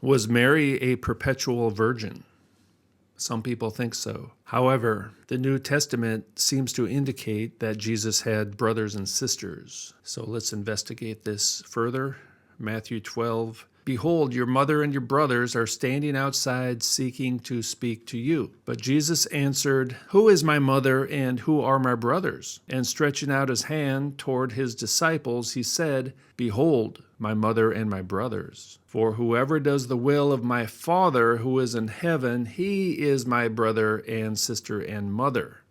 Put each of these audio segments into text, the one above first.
Was Mary a perpetual virgin? Some people think so. However, the New Testament seems to indicate that Jesus had brothers and sisters. So let's investigate this further. Matthew 12. Behold, your mother and your brothers are standing outside seeking to speak to you. But Jesus answered, Who is my mother and who are my brothers? And stretching out his hand toward his disciples, he said, Behold, my mother and my brothers. For whoever does the will of my Father who is in heaven, he is my brother and sister and mother.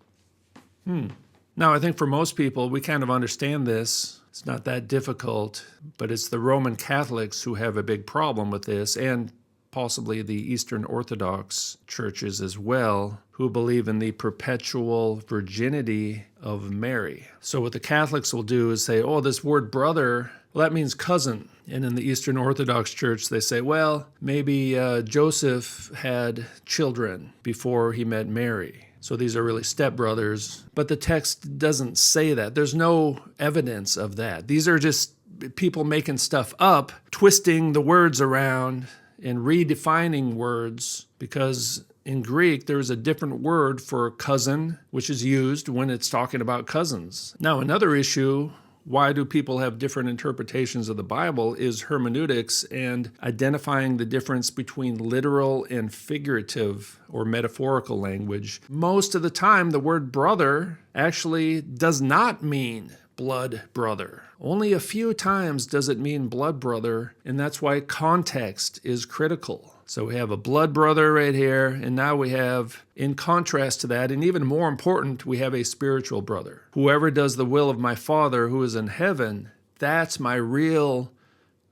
Now, I think for most people, we kind of understand this. It's not that difficult, but it's the Roman Catholics who have a big problem with this, and possibly the Eastern Orthodox churches as well, who believe in the perpetual virginity of Mary. So what the Catholics will do is say, oh, this word brother, well, that means cousin. And in the Eastern Orthodox Church, they say, well, maybe Joseph had children before he met Mary. So these are really stepbrothers. But the text doesn't say that. There's no evidence of that. These are just people making stuff up, twisting the words around and redefining words, because in Greek, there's a different word for cousin, which is used when it's talking about cousins. Now, another issue, why do people have different interpretations of the Bible, is hermeneutics and identifying the difference between literal and figurative or metaphorical language. Most of the time, the word brother actually does not mean blood brother. Only a few times does it mean blood brother, and that's why context is critical. So we have a blood brother right here, and now we have, in contrast to that, and even more important, we have a spiritual brother. Whoever does the will of my Father who is in heaven, that's my real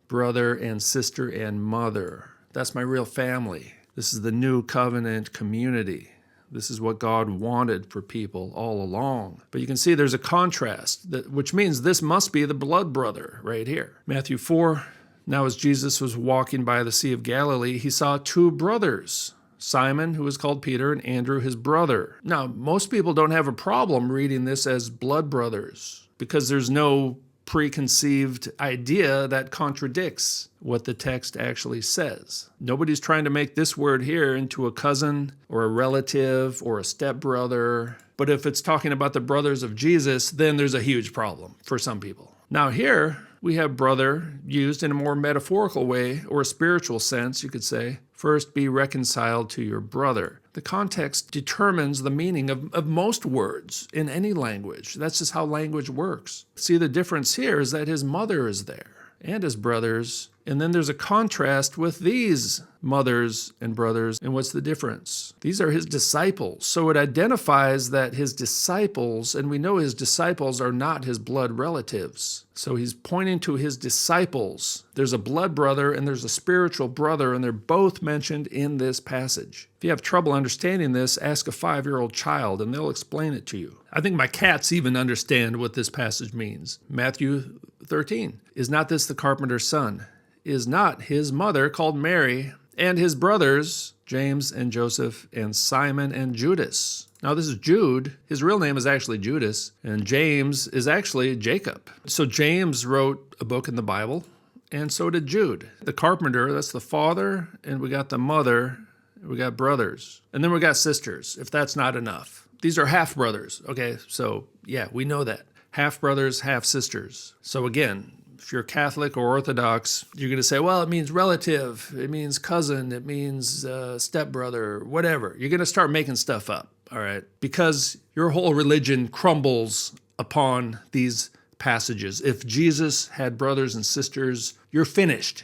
brother and sister and mother. That's my real family. This is the new covenant community. This is what God wanted for people all along. But you can see there's a contrast, which means this must be the blood brother right here. Matthew 4. Now as Jesus was walking by the Sea of Galilee, he saw two brothers, Simon, who was called Peter, and Andrew, his brother. Now, most people don't have a problem reading this as blood brothers because there's no preconceived idea that contradicts what the text actually says. Nobody's trying to make this word here into a cousin or a relative or a stepbrother. But if it's talking about the brothers of Jesus, then there's a huge problem for some people. Now here, we have brother used in a more metaphorical way, or a spiritual sense, you could say. First, be reconciled to your brother. The context determines the meaning of most words in any language. That's just how language works. See, the difference here is that his mother is there and his brothers. And then there's a contrast with these mothers and brothers. And what's the difference? These are his disciples. So it identifies that his disciples, and we know his disciples are not his blood relatives. So he's pointing to his disciples. There's a blood brother and there's a spiritual brother, and they're both mentioned in this passage. If you have trouble understanding this, ask a 5-year-old child and they'll explain it to you. I think my cats even understand what this passage means. Matthew 13. Is not this the carpenter's son? Is not his mother called Mary, and his brothers, James and Joseph and Simon and Judas? Now this is Jude. His real name is actually Judas, and James is actually Jacob. So James wrote a book in the Bible, and so did Jude. The carpenter, that's the father, and we got the mother, we got brothers, and then we got sisters, if that's not enough. These are half-brothers, okay? So yeah, we know that. Half-brothers, half-sisters. So again, if you're Catholic or Orthodox, you're going to say, well, it means relative, it means cousin, it means stepbrother, whatever. You're going to start making stuff up, all right? Because your whole religion crumbles upon these passages. If Jesus had brothers and sisters, you're finished.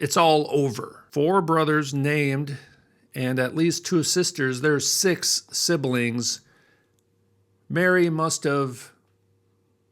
It's all over. 4 brothers named and at least 2 sisters. There's 6 siblings. Mary must have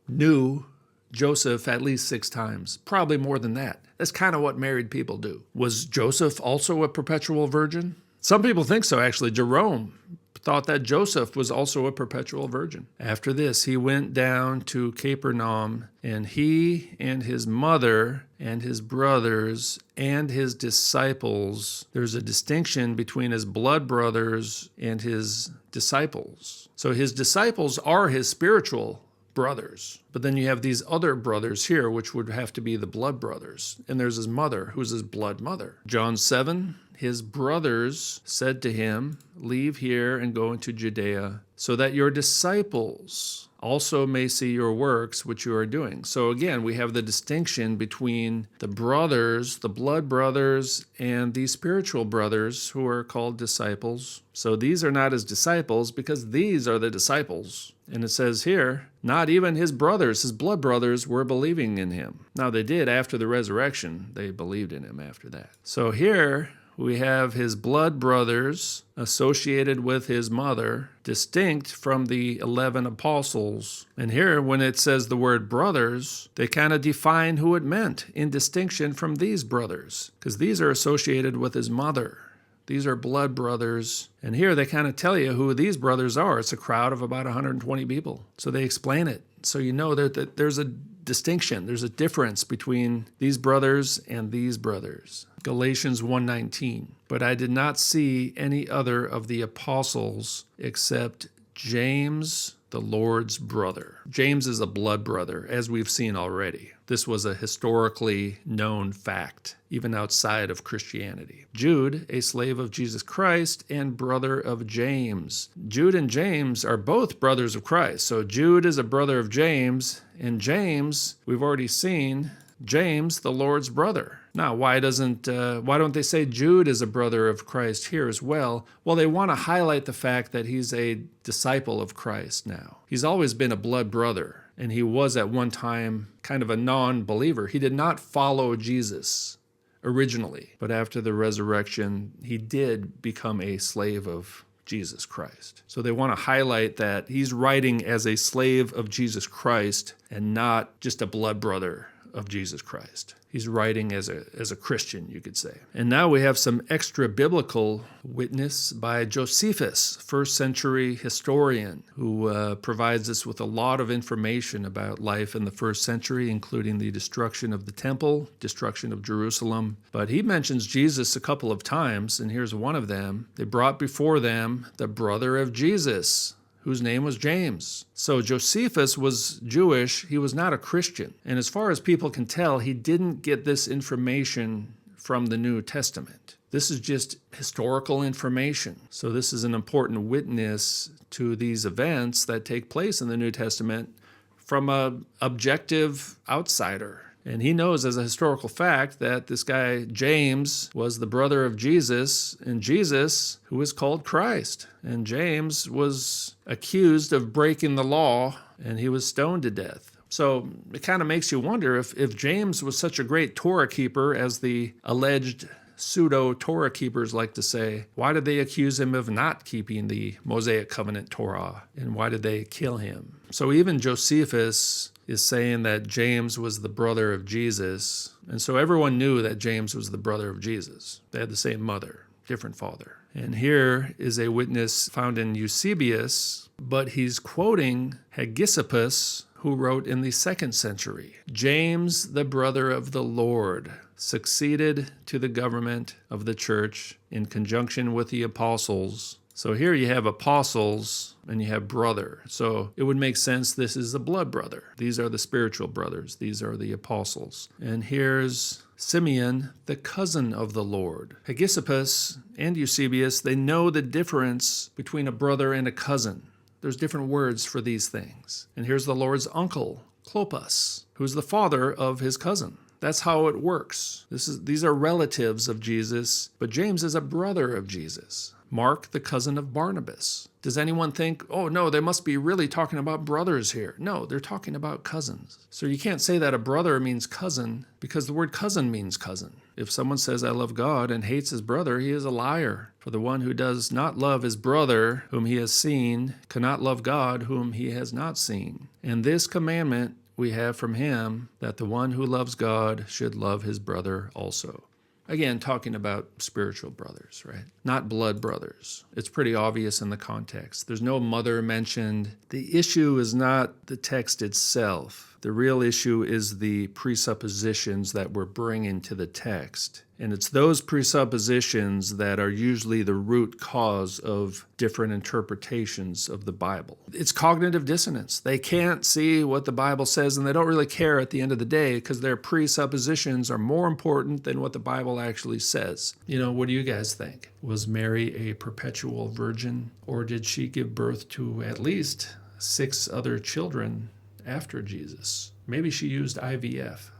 knew Joseph at least 6 times, probably more than that. That's kind of what married people do. Was Joseph also a perpetual virgin? Some people think so, actually. Jerome thought that Joseph was also a perpetual virgin. After this, he went down to Capernaum, and he and his mother and his brothers and his disciples. There's a distinction between his blood brothers and his disciples. So his disciples are his spiritual brothers. But then you have these other brothers here, which would have to be the blood brothers. And there's his mother, who's his blood mother. John 7, his brothers said to him, "Leave here and go into Judea, so that your disciples also may see your works which you are doing." So again, we have the distinction between the brothers, the blood brothers, and these spiritual brothers who are called disciples. So these are not his disciples because these are the disciples. And it says here, not even his brothers, his blood brothers, were believing in him. Now they did after the resurrection. They believed in him after that. So here we have his blood brothers associated with his mother, distinct from the 11 apostles. And here, when it says the word brothers, they kind of define who it meant in distinction from these brothers, because these are associated with his mother. These are blood brothers. And here they kind of tell you who these brothers are. It's a crowd of about 120 people. So they explain it. So you know that there's a distinction. There's a difference between these brothers and these brothers. Galatians 1:19. But I did not see any other of the apostles except James, the Lord's brother. James is a blood brother, as we've seen already. This was a historically known fact, even outside of Christianity. Jude, a slave of Jesus Christ and brother of James. Jude and James are both brothers of Christ. So Jude is a brother of James, and James, we've already seen, James, the Lord's brother. Now, why don't they say Jude is a brother of Christ here as well? Well, they want to highlight the fact that he's a disciple of Christ now. He's always been a blood brother, and he was at one time kind of a non-believer. He did not follow Jesus originally, but after the resurrection, he did become a slave of Jesus Christ. So they want to highlight that he's writing as a slave of Jesus Christ and not just a blood brother of Jesus Christ. He's writing as a Christian, you could say. And now we have some extra biblical witness by Josephus, first century historian, who provides us with a lot of information about life in the first century, including the destruction of the temple, destruction of Jerusalem. But he mentions Jesus a couple of times, and here's one of them. They brought before them the brother of Jesus, whose name was James. So Josephus was Jewish. He was not a Christian. And as far as people can tell, he didn't get this information from the New Testament. This is just historical information. So this is an important witness to these events that take place in the New Testament from an objective outsider. And he knows as a historical fact that this guy, James, was the brother of Jesus, and Jesus, who is called Christ. And James was accused of breaking the law, and he was stoned to death. So it kind of makes you wonder if James was such a great Torah keeper, as the alleged pseudo-Torah keepers like to say, why did they accuse him of not keeping the Mosaic Covenant Torah? And why did they kill him? So even Josephus is saying that James was the brother of Jesus. And so everyone knew that James was the brother of Jesus. They had the same mother, different father. And here is a witness found in Eusebius, but he's quoting Hegesippus, who wrote in the 2nd century. James, the brother of the Lord, succeeded to the government of the church in conjunction with the apostles. So here you have apostles and you have brother. So it would make sense this is a blood brother. These are the spiritual brothers. These are the apostles. And here's Simeon, the cousin of the Lord. Hegesippus and Eusebius, they know the difference between a brother and a cousin. There's different words for these things. And here's the Lord's uncle, Clopas, who's the father of his cousin. That's how it works. These are relatives of Jesus, but James is a brother of Jesus. Mark, the cousin of Barnabas. Does anyone think, oh no, they must be really talking about brothers here? No, they're talking about cousins. So you can't say that a brother means cousin, because the word cousin means cousin. If someone says, I love God, and hates his brother, he is a liar. For the one who does not love his brother, whom he has seen, cannot love God, whom he has not seen. And this commandment we have from him, that the one who loves God should love his brother also. Again, talking about spiritual brothers, right? Not blood brothers. It's pretty obvious in the context. There's no mother mentioned. The issue is not the text itself. The real issue is the presuppositions that we're bringing to the text. And it's those presuppositions that are usually the root cause of different interpretations of the Bible. It's cognitive dissonance. They can't see what the Bible says, and they don't really care at the end of the day because their presuppositions are more important than what the Bible actually says. What do you guys think? Was Mary a perpetual virgin, or did she give birth to at least 6 other children after Jesus? Maybe she used IVF.